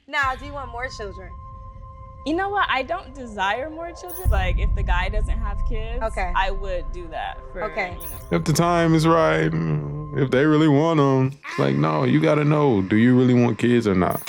Now, do you want more children? You know what? I don't desire more children. Like, if the guy doesn't have kids, Okay. I would do that for, Okay. If the time is right, if they really want them, like, no, you gotta know, do you really want kids or not?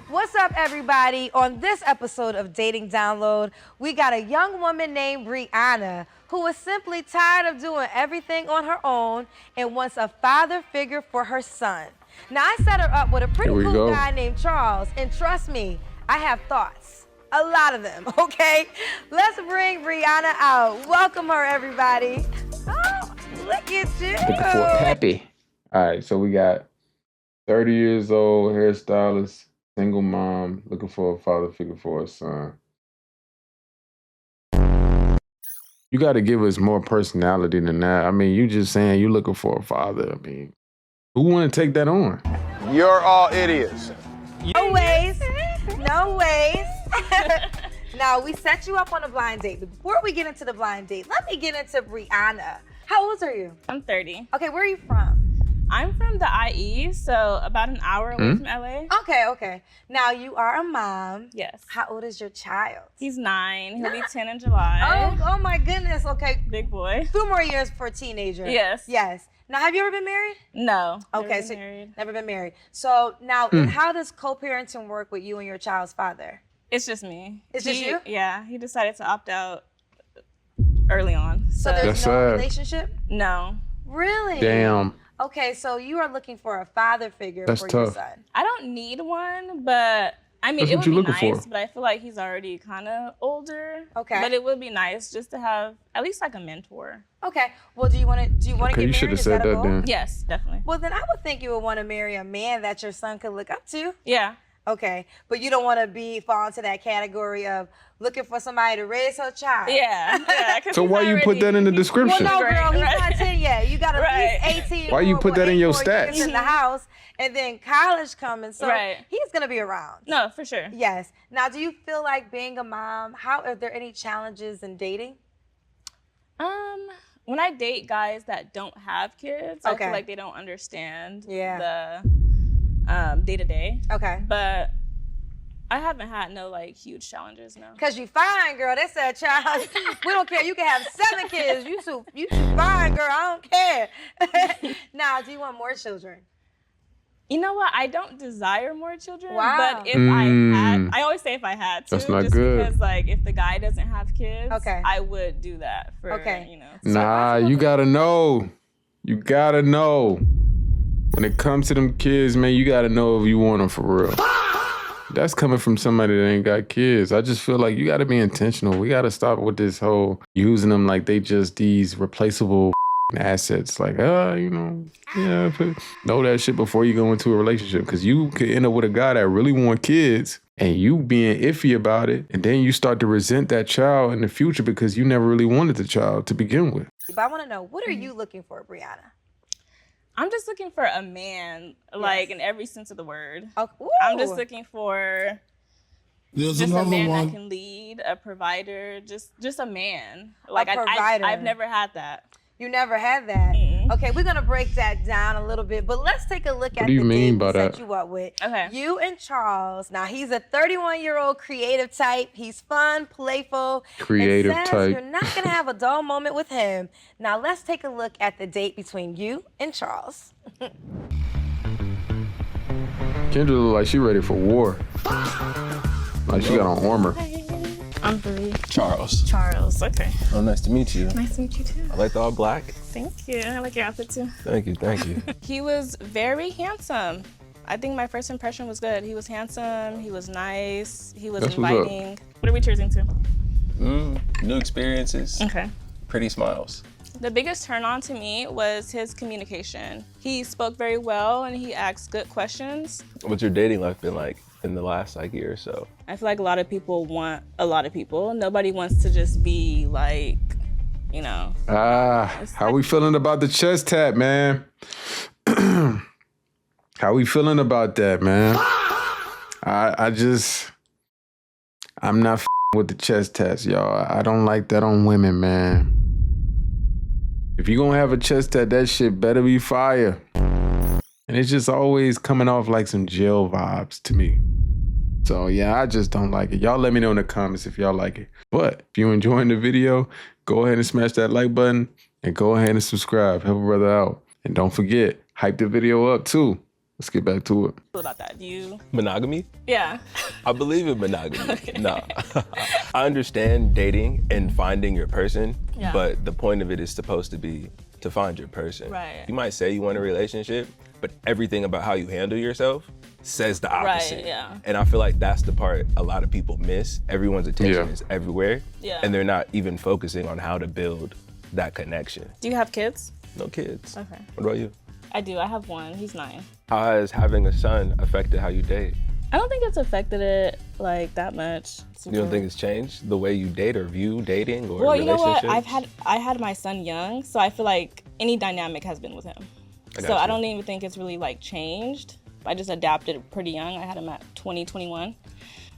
What's up, everybody? On this episode of Dating Download, we got a young woman named Brianna who is simply tired of doing everything on her own and wants a father figure for her son. Now, I set her up with a pretty cool guy named Charles, and trust me, I have thoughts. A lot of them, okay? Let's bring Brianna out. Welcome her, everybody. Oh, look at you. Looking for a pappy. All right, so we got 30 years old, hairstylist, single mom, looking for a father figure for her son. You got to give us more personality than that. I mean, you just saying you looking for a father. I mean, who want to take that on? You're all idiots. No ways. No ways. Now, we set you up on a blind date. But before we get into the blind date, let me get into Brianna. How old are you? I'm 30. Okay, where are you from? I'm from the IE, so about an hour away from LA. Okay. Now, you are a mom. Yes. How old is your child? He's 9. He'll be 10 in July. Oh my goodness. Okay. Big boy. 2 more years for a teenager. Yes. Now, have you ever been married? No. Okay, so never been married. So now, how does co-parenting work with you and your child's father? It's just me. It's just you? Yeah, he decided to opt out early on. So there's no relationship? No. Really? Damn. Okay, so you are looking for a father figure That's for tough. your son. I don't need one, but I mean, That's it what would you're be looking nice, for. but I feel like he's already kind of older. Okay. But it would be nice just to have at least like a mentor. Okay. Well, do you want to get Okay, you married? should have Is said that a that goal? then. Yes, definitely. Well, then I would think you would want to marry a man that your son could look up to. Yeah. Okay, but you don't want to fall into that category of looking for somebody to raise her child. Yeah. 'Cause So he's why you put that in the description? Well, no, girl, he's Right. not 10 yet. You got at least 18. Why you put that in your years stats? in the house, and then college coming, so Right. he's gonna be around. No, for sure. Yes. Now, do you feel like being a mom? Are there any challenges in dating? When I date guys that don't have kids, I Okay. feel like they don't understand Yeah. the day-to-day. Okay. But I haven't had no like huge challenges, no. Cause you fine, girl. They said, child, we don't care. You can have 7 kids. You too fine, girl. I don't care. Now, do you want more children? You know what? I don't desire more children. Wow. But if I had, I always say if I had to. That's not just good. because like if the guy doesn't have kids, Okay. I would do that for, Okay. you know. Nah, you gotta know. You gotta know. When it comes to them kids, man, you gotta know if you want them for real. That's coming from somebody that ain't got kids. I just feel like you gotta be intentional. We gotta stop with this whole using them like they just these replaceable assets. Like, know that shit before you go into a relationship. Because you could end up with a guy that really want kids and you being iffy about it. And then you start to resent that child in the future because you never really wanted the child to begin with. But I want to know, what are you looking for, Brianna? I'm just looking for a man, like in every sense of the word. Ooh. I'm just looking for just a man that can lead, a provider, just a man. Like provider. I've never had that. You never had that. Okay, we're gonna break that down a little bit, but let's take a look at do you the mean date by we set that? you up with. Okay. You and Charles. Now, he's a 31-year-old creative type. He's fun, playful. Creative and says type. You're not gonna have a dull moment with him. Now, let's take a look at the date between you and Charles. Kendra look like she ready for war. Like she got on armor. I'm Bree. Charles. Okay. Oh, nice to meet you. Nice to meet you too. I like the all black. Thank you. I like your outfit too. Thank you. He was very handsome. I think my first impression was good. He was handsome, he was nice, he was That's what's up. inviting. What are we choosing to? New experiences, Okay. pretty smiles. The biggest turn on to me was his communication. He spoke very well and he asked good questions. What's your dating life been like in the last year or so? I feel like a lot of people want a lot of people. Nobody wants to just be like, How we feeling about the chest tap, man? How we feeling about that, man? I'm not with the chest tats, y'all. I don't like that on women, man. If you gonna have a chest tat, that shit better be fire. And it's just always coming off like some jail vibes to me. So yeah, I just don't like it. Y'all let me know in the comments if y'all like it. But if you're enjoying the video, go ahead and smash that like button and go ahead and subscribe. Help a brother out. And don't forget, hype the video up too. Let's get back to it. What about that? You? Monogamy? Yeah. I believe in monogamy. Okay. No. I understand dating and finding your person, Yeah. but the point of it is supposed to be to find your person. Right. You might say you want a relationship, but everything about how you handle yourself says the opposite. Right, yeah. And I feel like that's the part a lot of people miss. Everyone's attention Yeah. is everywhere, Yeah. and they're not even focusing on how to build that connection. Do you have kids? No kids. Okay. What about you? I do. I have one. He's 9. How has having a son affected how you date? I don't think it's affected it like that much. You don't think it's changed the way you date or view dating or Well, you know what? relationships? I had my son young, so I feel like any dynamic has been with him. I So got I you. don't even think it's really like changed. I just adapted pretty young. I had him at 20, 21.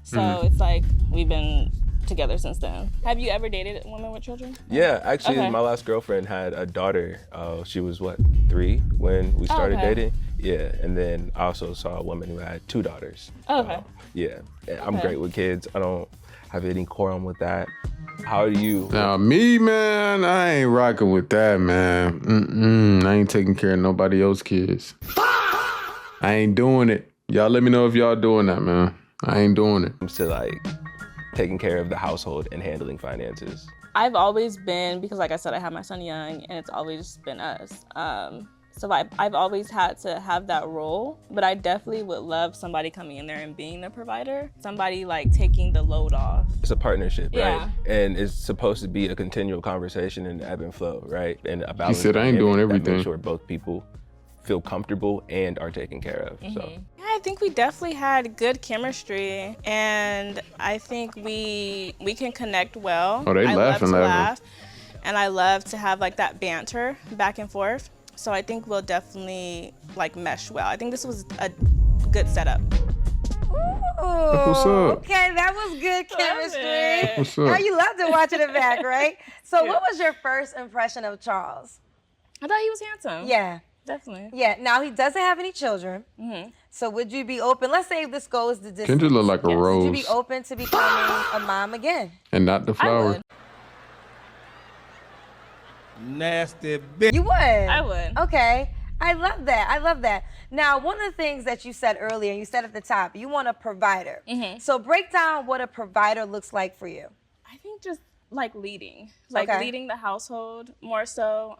So it's like we've been together since then. Have you ever dated women with children? Yeah, actually, Okay. my last girlfriend had a daughter. She was, 3 when we started okay. dating? Yeah, and then I also saw a woman who had 2 daughters. Oh, okay. Yeah, and I'm Okay. great with kids. I don't have any quorum with that. How do you? Now me, man, I ain't rocking with that, man. I ain't taking care of nobody else's kids. I ain't doing it. Y'all let me know if y'all doing that, man. I ain't doing it. Comes to like taking care of the household and handling finances? I've always been, because like I said, I had my son young and it's always been us. So I've always had to have that role, but I definitely would love somebody coming in there and being the provider, somebody like taking the load off. It's a partnership, Yeah. right? And it's supposed to be a continual conversation and ebb and flow, right? And a balance. said, "I ain't doing that everything." makes sure both people feel comfortable and are taken care of. So Yeah, I think we definitely had good chemistry, and I think we can connect well. Oh, they I laugh and love to laugh. laugh, and I love to have like that banter back and forth. So I think we'll definitely like mesh well. I think this was a good setup. What's up? Okay, that was good chemistry. it. What's Now up? you loved it watching it back, right? So what was your first impression of Charles? I thought he was handsome. Yeah. Definitely. Yeah, now he doesn't have any children. So would you be open? Let's say this goes the distance. Kendra look like a Yes. Would you rose be open to becoming a mom again? and not the I flower. would. Nasty bitch. You would? I would. Okay. I love that. I love that. Now, one of the things that you said earlier, you said at the top, you want a provider. So break down what a provider looks like for you. I think just like leading, like Okay. leading the household more so.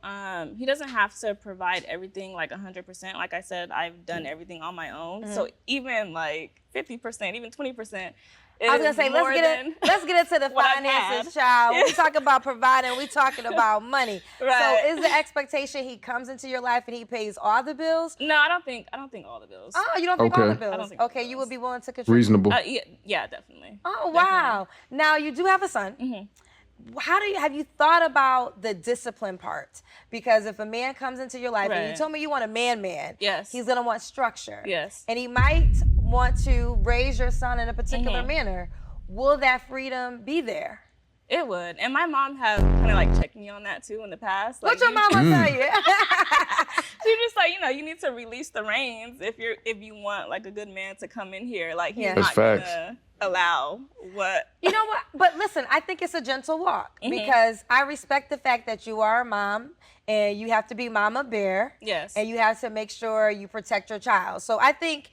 He doesn't have to provide everything like 100%. Like I said, I've done everything on my own. So even like 50%, even 20%. I was gonna say, let's get into the what I've finances, had. child. When we talk about providing, we talking about money. Right. So is the expectation he comes into your life and he pays all the bills? No, I don't think all the bills. Oh, you don't think all Okay. the bills? I don't think all Okay, the you bills. would be willing to contribute. Reasonable. Yeah, definitely. Oh, wow. Now you do have a son. How have you thought about the discipline part? Because if a man comes into your life and you Right. told me you want a man, Yes. he's gonna want structure. Yes. And he might want to raise your son in a particular manner. Will that freedom be there? It would. And my mom has kind of like checked me on that too in the past. What Like, your mama tell you? She's just like, you need to release the reins if you want like a good man to come in here. Like he's Yeah. That's not facts. gonna allow what. You know what? But listen, I think it's a gentle walk because I respect the fact that you are a mom and you have to be mama bear. Yes. And you have to make sure you protect your child. So I think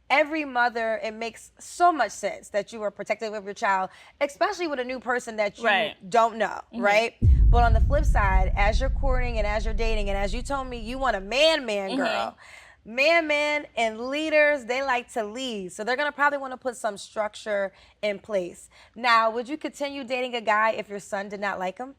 every mother, it makes so much sense that you are protective of your child, especially with a new person that you Right. don't know, right? But on the flip side, as you're courting and as you're dating, and as you told me, you want a man girl. Man and leaders, they like to lead. So they're going to probably want to put some structure in place. Now, would you continue dating a guy if your son did not like him?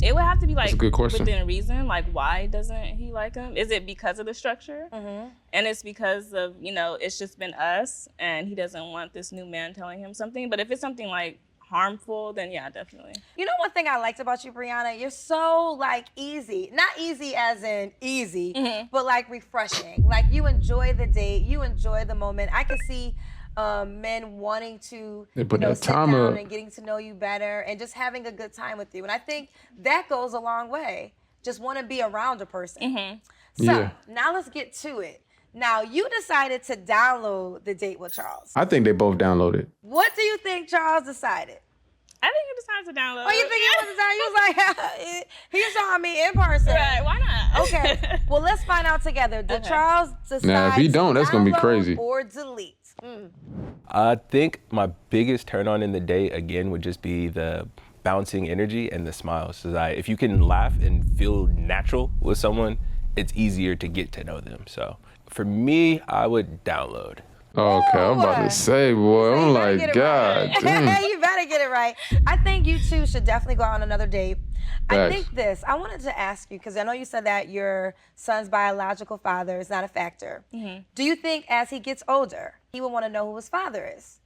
It would have to be like a good question. within reason. Like, why doesn't he like him? Is it because of the structure? And it's because of, it's just been us and he doesn't want this new man telling him something. But if it's something like harmful, then yeah, definitely. You know one thing I liked about you, Brianna? You're so like easy. Not easy as in easy, but like refreshing. Like you enjoy the date, you enjoy the moment. I can see men wanting to They put that sit time down up. and getting to know you better and just having a good time with you. And I think that goes a long way. Just want to be around a person. So Yeah. now let's get to it. Now, you decided to download the Date with Charles. I think they both downloaded. What do you think Charles decided? I think you decided to download. Oh, you think he was decided? He was like, he saw me in person. Right, why not? Okay, well, let's find out together. Did Okay. Charles decide Nah, if he don't, to that's gonna be download crazy. or delete? I think my biggest turn on in the date again would just be the bouncing energy and the smiles. So if you can laugh and feel natural with someone, it's easier to get to know them. So for me, I would download. Okay, I'm about Ooh. to say, boy, I'm You better like, get it God right. damn. You better get it right. I think you two should definitely go out on another date. I Facts. think this, I wanted to ask you, because I know you said that your son's biological father is not a factor. Do you think as he gets older, he will want to know who his father is?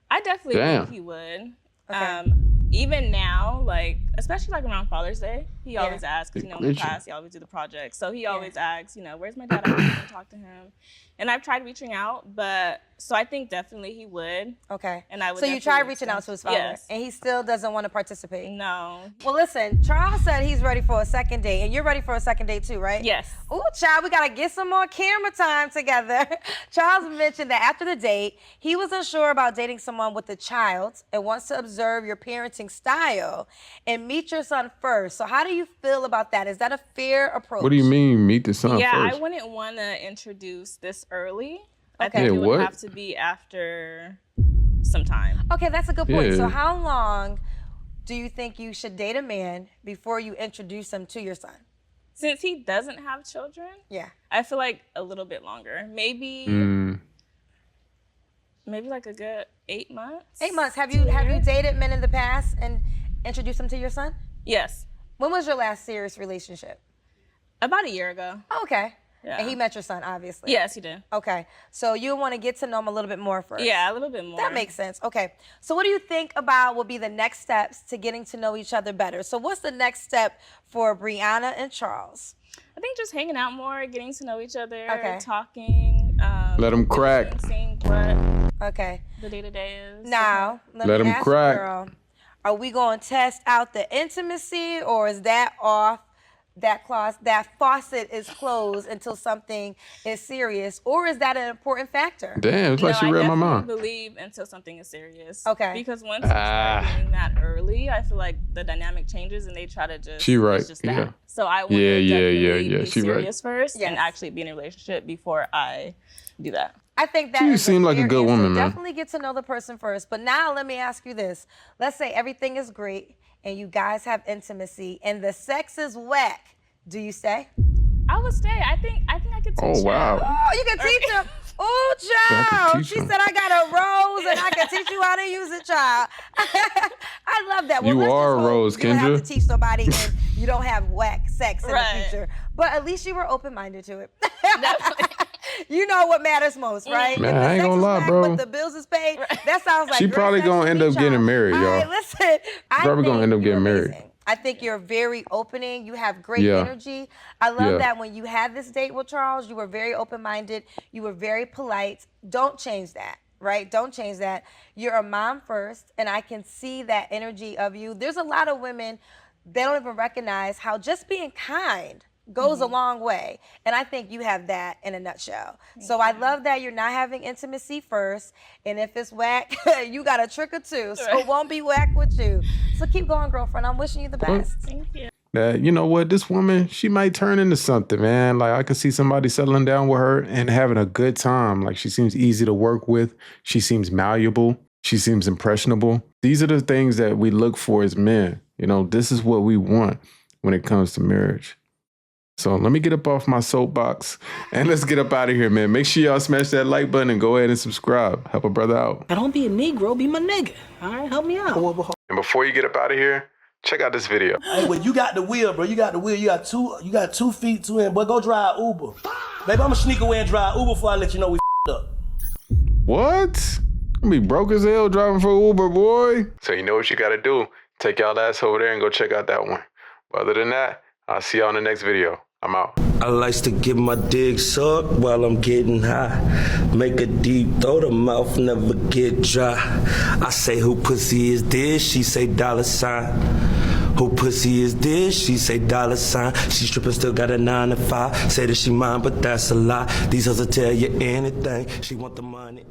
I definitely Damn. think he would. Okay. Even now, like, especially like around Father's Day, he Yeah. always asks, you know, in the Picture. class, he always do the project. So he always asks, you know, where's my dad? I want to talk to him. And I've tried reaching out, but so I think definitely he would. Okay. And I would So you definitely tried reaching out to his father, Yes. and he still doesn't want to participate? No. Well, listen, Charles said he's ready for a second date, and you're ready for a second date too, right? Yes. Ooh, child, we gotta get some more camera time together. Charles mentioned that after the date, he was unsure about dating someone with a child and wants to observe your parenting style and meet your son first. So how do you feel about that? Is that a fair approach? What do you mean, meet the son Yeah, first? I wouldn't want to introduce this early. I Okay. think Yeah, it would what? have to be after some time. Okay, that's a good point. Yeah. So how long do you think you should date a man before you introduce him to your son? Since he doesn't have children, Yeah. I feel like a little bit longer. Maybe like a good 8 months. 8 months. Have you dated men in the past and introduced them to your son? Yes. When was your last serious relationship? About a year ago. Oh, okay. Yeah. And he met your son, obviously. Yes, he did. Okay. So you want to get to know him a little bit more first. Yeah, a little bit more. That makes sense. Okay. So what do you think about will be the next steps to getting to know each other better? So what's the next step for Brianna and Charles? I think just hanging out more, getting to know each other, Okay. talking. Let 'em crack. Seeing what Okay. the day-to-day is. Now, Let me 'em ask crack. you, girl, are we going to test out the intimacy, or is that off? That faucet is closed until something is serious, or is that an important factor? Damn, it's like she read my I mind. definitely believe until something is serious. Okay. Because once you start doing that early, I feel like the dynamic changes and they try to just. She right, It's just that. yeah. So I want Yeah, to yeah, definitely yeah. be She right. serious first Yes. and actually be in a relationship before I do that. I think that You is seem like a fair good answer. woman, man. Definitely get to know the person first. But now let me ask you this. Let's say everything is great and you guys have intimacy and the sex is whack. Do you stay? I would stay. I think I could teach Oh, wow. him. Oh, you can teach them. Oh, I can child. teach She them. said, I got a rose and I can teach you how to use it, child. I love that. You let's just are a hope rose, you don't have Kendra. to teach somebody and you don't have whack sex in Right. the future. But at least you were open-minded to it. Definitely. You know what matters most, right? Man, If the I ain't sex gonna is lie, whack, bro. But the bills is paid. That sounds like She great probably sex gonna to end me, up getting child. married, All y'all. right, listen. Probably gonna end up think you're getting married. amazing. I think you're very opening. You have great Yeah. energy. I love Yeah. that when you had this date with Charles, you were very open-minded. You were very polite. Don't change that, right? Don't change that. You're a mom first, and I can see that energy of you. There's a lot of women, they don't even recognize how just being kind goes a long way. And I think you have that in a nutshell. So I love that you're not having intimacy first. And if it's whack, you got a trick or two. So it won't be whack with you. So keep going, girlfriend. I'm wishing you the best. Thank you. That, you know what, this woman, she might turn into something, man. Like, I could see somebody settling down with her and having a good time. Like, she seems easy to work with. She seems malleable. She seems impressionable. These are the things that we look for as men. You know, this is what we want when it comes to marriage. So let me get up off my soapbox and let's get up out of here, man. Make sure y'all smash that like button and go ahead and subscribe. Help a brother out. Now, don't be a Negro, be my nigga. All right, help me out. And before you get up out of here, check out this video. Hey, well, you got the wheel, bro. You got the wheel. You got 2 feet, 2 hands. But go drive Uber. Baby, I'ma sneak away and drive Uber before I let you know we up. What? I'm be broke as hell driving for Uber, boy. So you know what you gotta do. Take y'all ass over there and go check out that one. But other than that, I'll see y'all in the next video. I'm out. I likes to get my dick sucked while I'm getting high. Make a deep throat, the mouth never get dry. I say, who pussy is this? She say, $sign. Who pussy is this? She say dollar sign. She stripping, still got a 9 to 5. Say that she mine, but that's a lie. These hoes will tell you anything. She want the money.